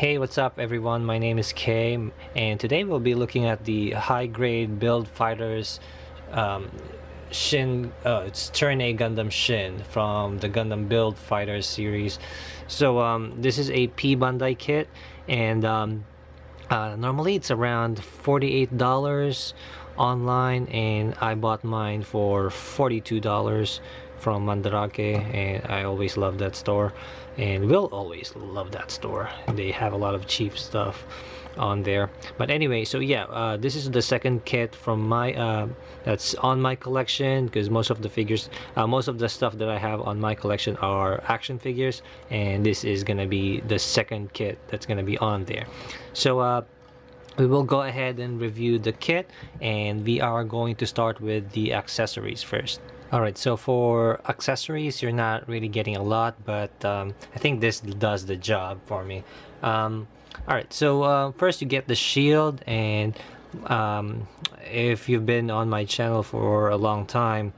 Hey, what's up everyone? My name is Kay, and today we'll be looking at the high-grade build fighters Shin, it's Turn A Gundam Shin from the Gundam Build Fighters series. So this is a P Bandai kit, and normally it's around $48 online, and I bought mine for $42 from Mandarake, and I always love that store and will always love that store. They have a lot of cheap stuff on there. But anyway, so yeah, this is the second kit from my that's on my collection, because most of the figures, most of the stuff that I have on my collection are action figures, and this is gonna be the second kit that's gonna be on there. So we will go ahead and review the kit, and we are going to start with the accessories first. Alright, so for accessories, you're not really getting a lot, but I think this does the job for me. Alright, so first you get the shield, and if you've been on my channel for a long time,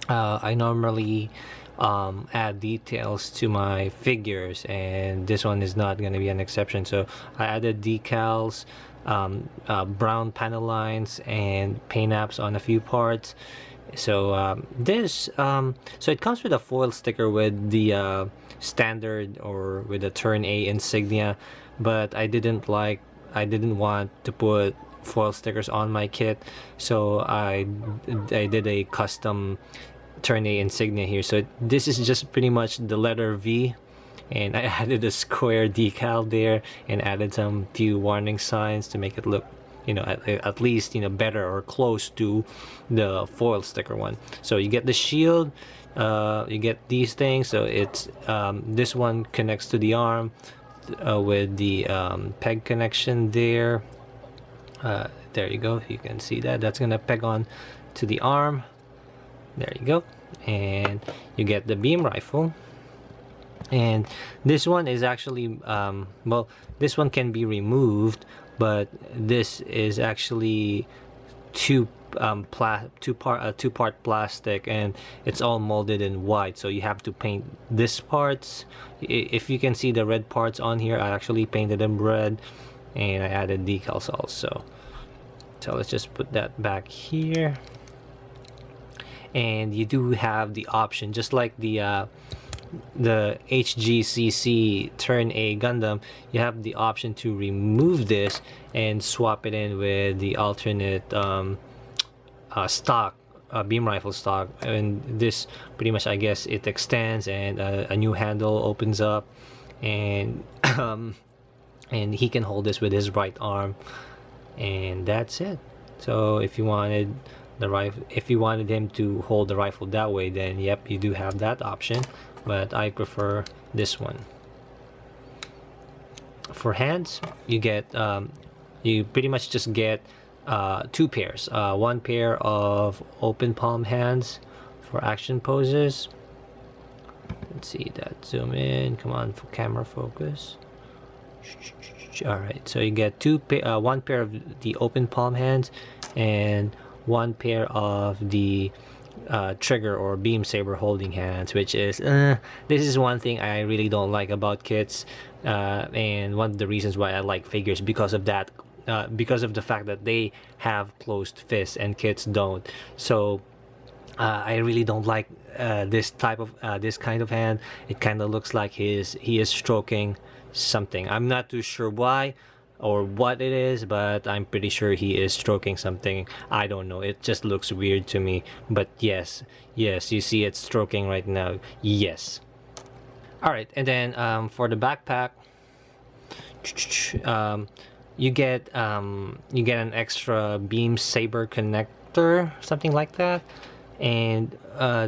I normally add details to my figures, and this one is not going to be an exception. So I added decals, brown panel lines, and paint apps on a few parts. So so it comes with a foil sticker with the standard, or with the Turn A insignia, but I didn't want to put foil stickers on my kit, so I did a custom Turn A insignia here. So this is just pretty much the letter V, and I added a square decal there and added some few warning signs to make it look, you know, at least, you know, better or close to the foil sticker one. So you get the shield, you get these things. So it's this one connects to the arm with the peg connection there. There you go, you can see that that's gonna peg on to the arm. There you go. And you get the beam rifle, and this one is actually well, this one can be removed, but this is actually two-part plastic, and it's all molded in white, so you have to paint this parts. If you can see the red parts on here, I actually painted them red, and I added decals also. So let's just put that back here, and you do have the option, just like the HGCC Turn A Gundam, you have the option to remove this and swap it in with the alternate stock beam rifle stock, and this pretty much, I guess, it extends, and a new handle opens up, and and he can hold this with his right arm, and that's it. So if you wanted the rifle, if you wanted him to hold the rifle that way, then yep, you do have that option, but I prefer this one. For hands, you get you pretty much just get two pairs, one pair of open palm hands for action poses. Let's see that, zoom in, come on, for camera focus. All right, so you get one pair of the open palm hands, and one pair of the trigger or beam saber holding hands, which is this is one thing I really don't like about kits, and one of the reasons why I like figures, because of that, because of the fact that they have closed fists and kits don't. So I really don't like this type of this kind of hand. It kind of looks like he is stroking something. I'm not too sure why or what it is, but I'm pretty sure he is stroking something. I don't know, it just looks weird to me. But yes, you see it stroking right now. Yes. All right, and then for the backpack, you get an extra beam saber connector, something like that. And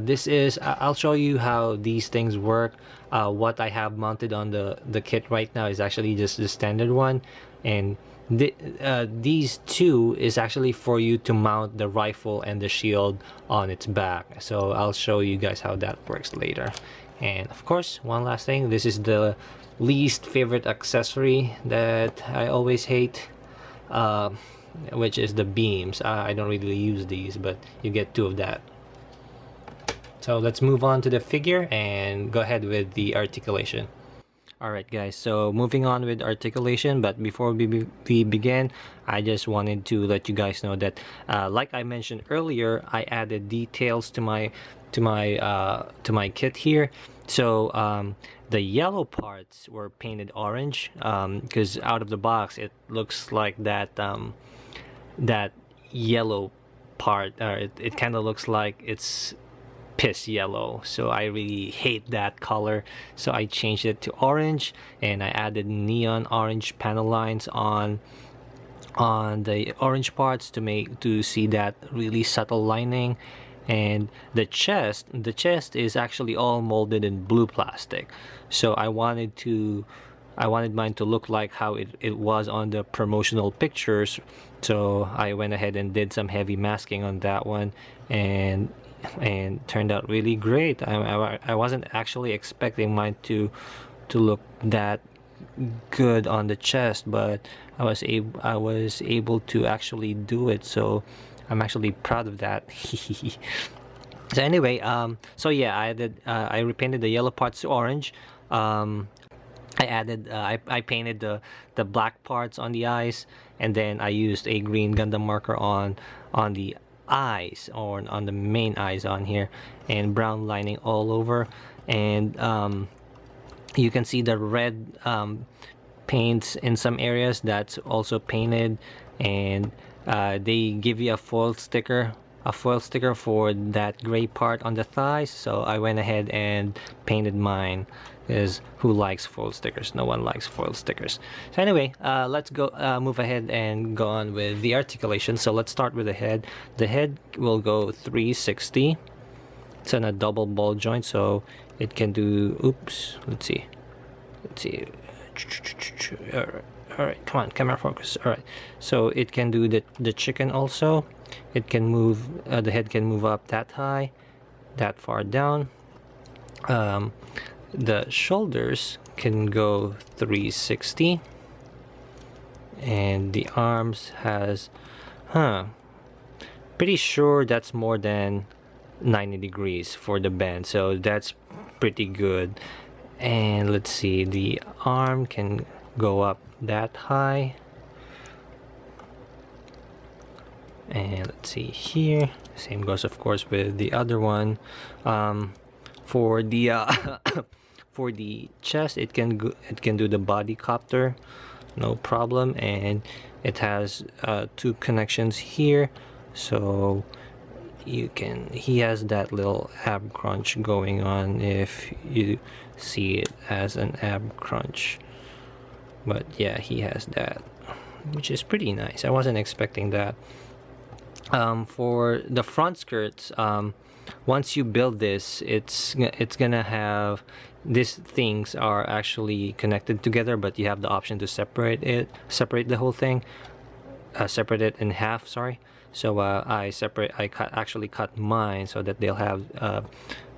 this is, I'll show you how these things work. What I have mounted on the kit right now is actually just the standard one, and these two is actually for you to mount the rifle and the shield on its back. So I'll show you guys how that works later. And of course, one last thing, this is the least favorite accessory that I always hate, which is the beams. I don't really use these, but you get two of that. So let's move on to the figure and go ahead with the articulation. Alright guys, so moving on with articulation, but before we begin, I just wanted to let you guys know that like I mentioned earlier, I added details to my kit here. So the yellow parts were painted orange because out of the box it looks like that that yellow part, it kind of looks like it's piss yellow, so I really hate that color, so I changed it to orange, and I added neon orange panel lines on the orange parts to see that really subtle lining. And the chest is actually all molded in blue plastic, so I wanted mine to look like how it was on the promotional pictures, so I went ahead and did some heavy masking on that one, and turned out really great. I wasn't actually expecting mine to look that good on the chest, but I was able to actually do it, so I'm actually proud of that. So anyway, so yeah, I repainted the yellow parts to orange. I painted the black parts on the eyes, and then I used a green Gundam marker on the eyes, or on the main eyes on here, and brown lining all over. And you can see the red paints in some areas that's also painted, and they give you a foil sticker for that gray part on the thighs, so I went ahead and painted mine, because who likes foil stickers? No one likes foil stickers. So anyway, let's go move ahead and go on with the articulation. So let's start with the head. The head will go 360. It's on a double ball joint, so it can do, oops, let's see, all right, come on, camera focus. All right, so it can do the chicken also. It can move, the head can move up that high, that far down. The shoulders can go 360, and the arms has, pretty sure that's more than 90 degrees for the bend, so that's pretty good. And let's see, the arm can go up that high, and let's see here, same goes of course with the other one. For the for the chest, it can do the body copter, no problem, and it has two connections here, so he has that little ab crunch going on, if you see it as an ab crunch. But yeah, he has that, which is pretty nice. I wasn't expecting that. For the front skirts, once you build this, it's gonna have, these things are actually connected together, but you have the option to separate the whole thing, separate it in half, sorry. So I actually cut mine so that they'll have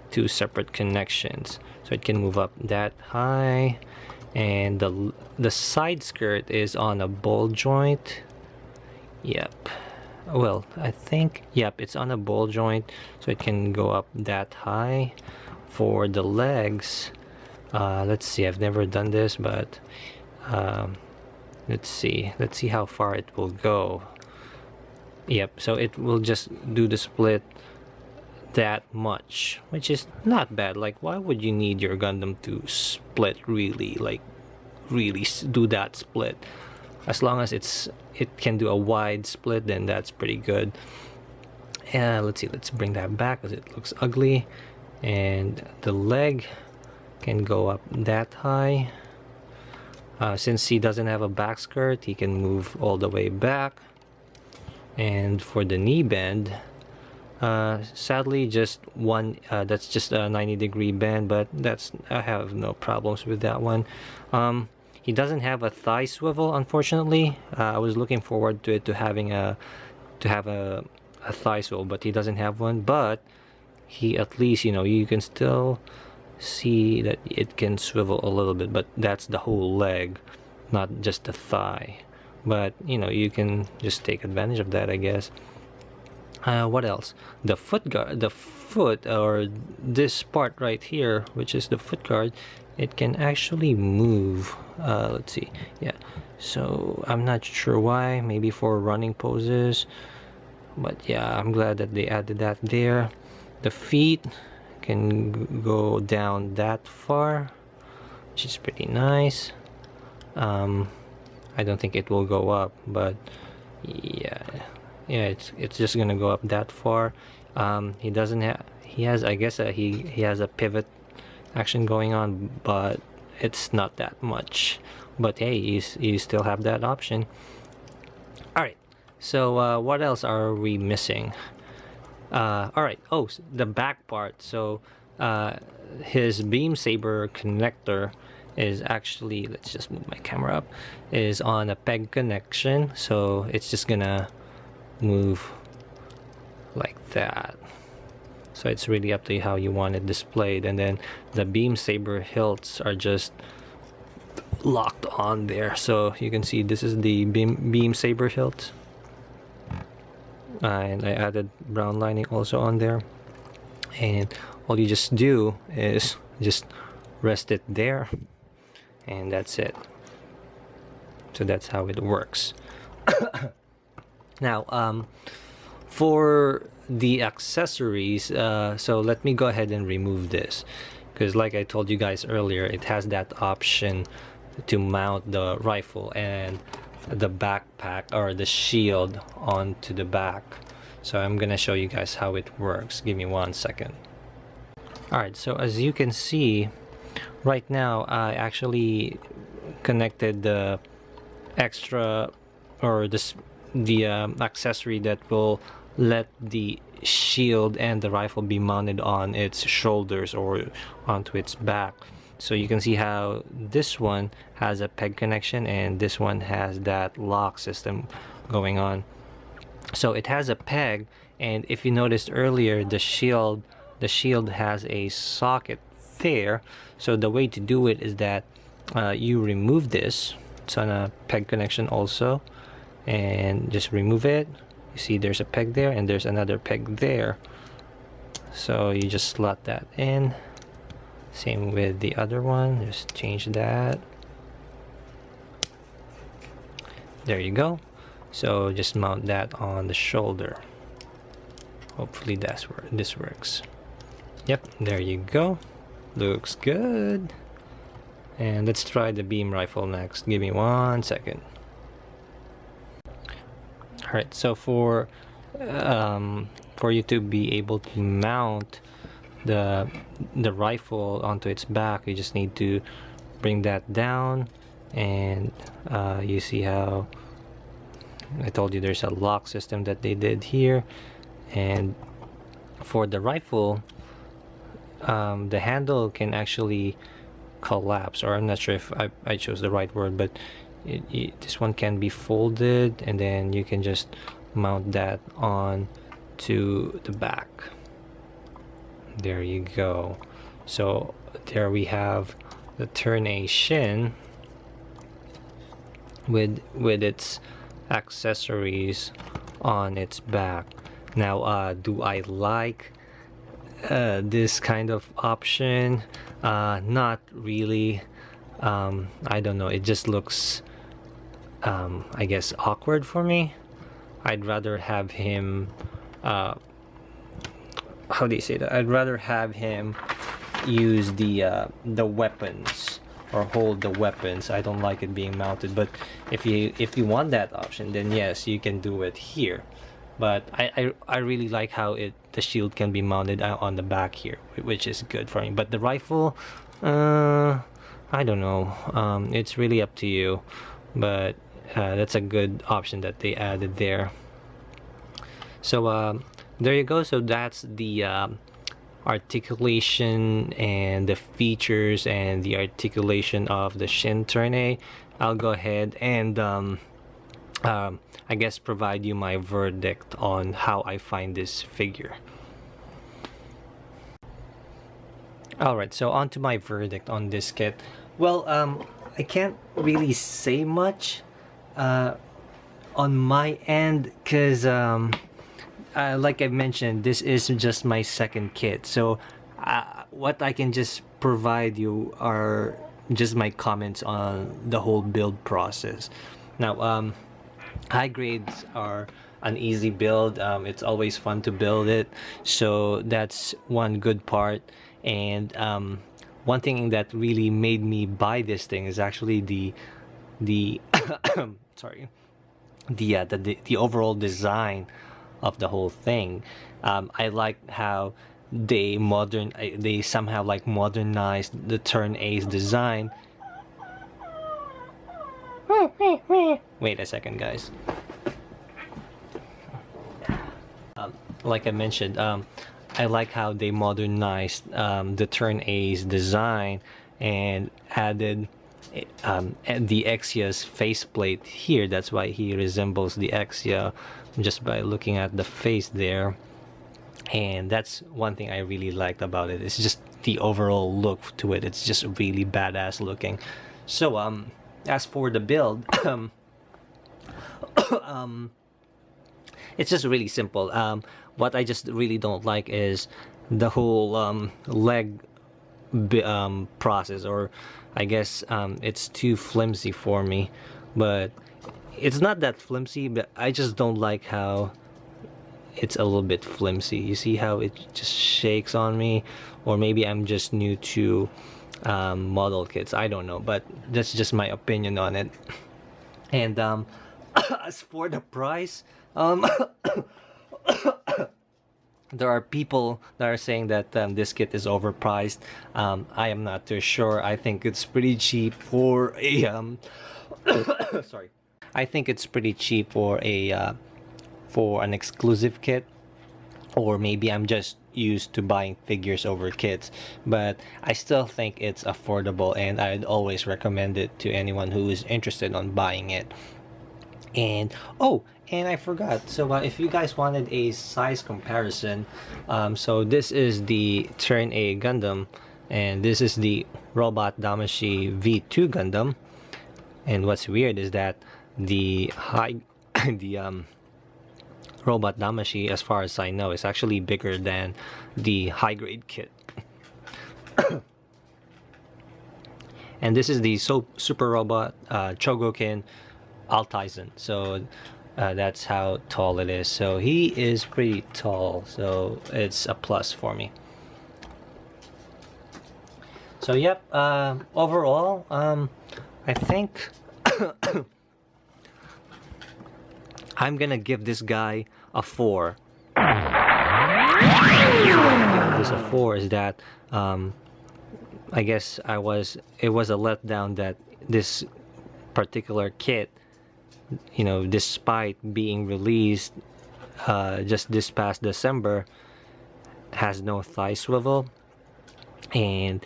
two separate connections, so it can move up that high. And the side skirt is on a ball joint. Yep, well, I think, yep, it's on a ball joint, so it can go up that high. For the legs, let's see, I've never done this, but let's see how far it will go. Yep, so it will just do the split that much, which is not bad. Like, why would you need your Gundam to split, really, like really do that split? As long as it can do a wide split, then that's pretty good. And let's see, let's bring that back because it looks ugly. And the leg can go up that high. Since he doesn't have a back skirt, he can move all the way back. And for the knee bend, sadly just one, that's just a 90-degree bend, but I have no problems with that one. He doesn't have a thigh swivel, unfortunately. I was looking forward to it to have a thigh swivel, but he doesn't have one. But he, at least, you can still see that it can swivel a little bit, but that's the whole leg, not just the thigh. But you can just take advantage of that, I guess. What else? The foot guard, or this part right here, which is the foot guard, it can actually move. Let's see. Yeah, so I'm not sure why, maybe for running poses, but yeah, I'm glad that they added that there. The feet can go down that far, which is pretty nice. I don't think it will go up, but yeah, it's just gonna go up that far. He doesn't have, he has, I guess, he has a pivot action going on, but it's not that much. But hey, you still have that option. All right, so what else are we missing? All right, oh, the back part. So his beam saber connector is actually, let's just move my camera up, is on a peg connection, so it's just gonna move like that. So it's really up to you how you want it displayed. And then the beam saber hilts are just locked on there, so you can see this is the beam saber hilt, and I added brown lining also on there, and all you just do is just rest it there, and that's it. So that's how it works. Now for the accessories, so let me go ahead and remove this, because like I told you guys earlier, it has that option to mount the rifle and the backpack or the shield onto the back. So I'm gonna show you guys how it works. Give me 1 second. Alright, so as you can see right now, I actually connected the extra, or the accessory that will let the shield and the rifle be mounted on its shoulders or onto its back. So you can see how this one has a peg connection and this one has that lock system going on. So it has a peg, and if you noticed earlier, the shield has a socket there. So the way to do it is that you remove this. It's on a peg connection also, and just remove it. You see there's a peg there and there's another peg there, so you just slot that in. Same with the other one, just change that. There you go. So just mount that on the shoulder. Hopefully that's where this works. Yep, there you go. Looks good. And let's try the beam rifle next. Give me 1 second. Alright, so for you to be able to mount the rifle onto its back, you just need to bring that down, and you see how I told you there's a lock system that they did here. And for the rifle, the handle can actually collapse, or I'm not sure if I chose the right word, but this one can be folded, and then you can just mount that on to the back. There you go. So there we have the Turn A Shin with its accessories on its back. Now do I like this kind of option? Not really. I don't know, it just looks I guess awkward for me. I'd rather have him how do you say that? I'd rather have him use the weapons, or hold the weapons. I don't like it being mounted, but if you want that option, then yes, you can do it here. But I really like how the shield can be mounted on the back here, which is good for me. But the rifle, I don't know, it's really up to you, but that's a good option that they added there. So there you go. So that's the articulation and the features and the articulation of the Shin Turn A. I'll go ahead and I guess provide you my verdict on how I find this figure. Alright, so on to my verdict on this kit. Well, I can't really say much on my end, because like I mentioned, this is just my second kit, so what I can just provide you are just my comments on the whole build process. Now, high grades are an easy build. It's always fun to build it, so that's one good part. And one thing that really made me buy this thing is actually the sorry, the overall design of the whole thing. I like how they somehow like modernized the turn A's design. Wait a second, guys. Like I mentioned, I like how they modernized the turn A's design and added the Exia's faceplate here. That's why he resembles the Exia just by looking at the face there. And that's one thing I really liked about it. It's just the overall look to it. It's just really badass looking. So as for the build, it's just really simple. What I just really don't like is the whole leg process, or I guess it's too flimsy for me. But it's not that flimsy, but I just don't like how it's a little bit flimsy. You see how it just shakes on me? Or maybe I'm just new to model kits, I don't know, but that's just my opinion on it. And as for the price, there are people that are saying that this kit is overpriced. I am not too sure. I think it's pretty cheap for a sorry, I think it's pretty cheap for a for an exclusive kit, or maybe I'm just used to buying figures over kits, but I still think it's affordable, and I'd always recommend it to anyone who is interested on buying it. And oh, and I forgot, so if you guys wanted a size comparison, so this is the Turn A Gundam, and this is the Robot Damashi V2 Gundam. And what's weird is that the Robot Damashi, as far as I know, is actually bigger than the high grade kit. And this is the Super Robot Chogokin Altizen. So that's how tall it is. So he is pretty tall, so it's a plus for me. So yep, overall, I think I'm gonna give this guy a 4. This a 4 is that I guess it was a letdown that this particular kit, you know, despite being released just this past December, has no thigh swivel. And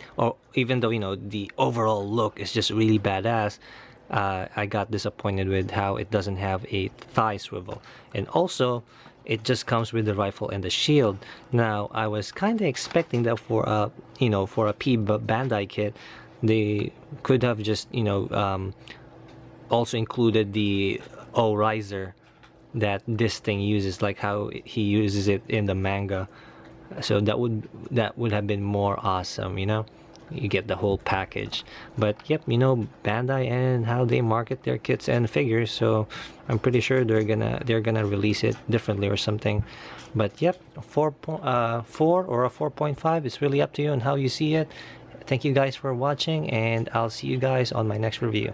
even though, you know, the overall look is just really badass, I got disappointed with how it doesn't have a thigh swivel. And also, it just comes with the rifle and the shield. Now, I was kind of expecting that for a, you know, for a P Bandai kit, they could have just, you know, also included the O riser that this thing uses, like how he uses it in the manga. So that would have been more awesome, you know. You get the whole package. But yep, you know, Bandai and how they market their kits and figures, so I'm pretty sure they're gonna release it differently or something. But yep, 4 or a 4.5, it's really up to you and how you see it. Thank you guys for watching, and I'll see you guys on my next review.